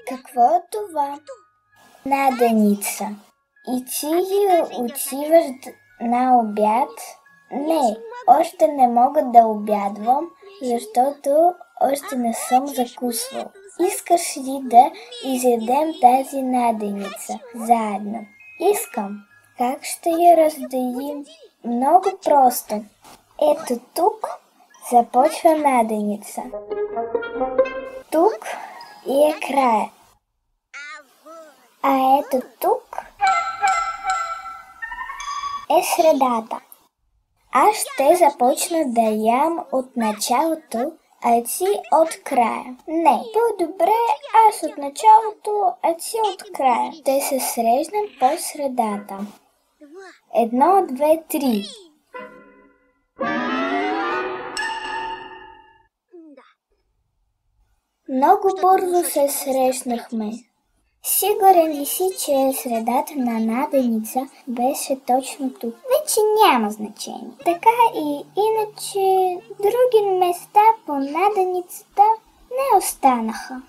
Какво е това? Наденица. И ти ли отиваш на обяд? Не, още не мога да обядвам, защото още не съм закусвал. Искаш ли да изядем тази наденица заедно? Искам. Как ще я разделим? Много просто. Ето тук започва наденица. Тук е края. А ето тук е средата. Аз ще започна да ям от началото, а ти от края. Не, по-добре аз от началото, а ти от края. Ще се срещнем по средата. 1, 2, 3. Много бързо се срещнахме. Сигурен ли си, че средата на наденица беше точно тук? Вече няма значение. Така и иначе други места по наденицата не останаха.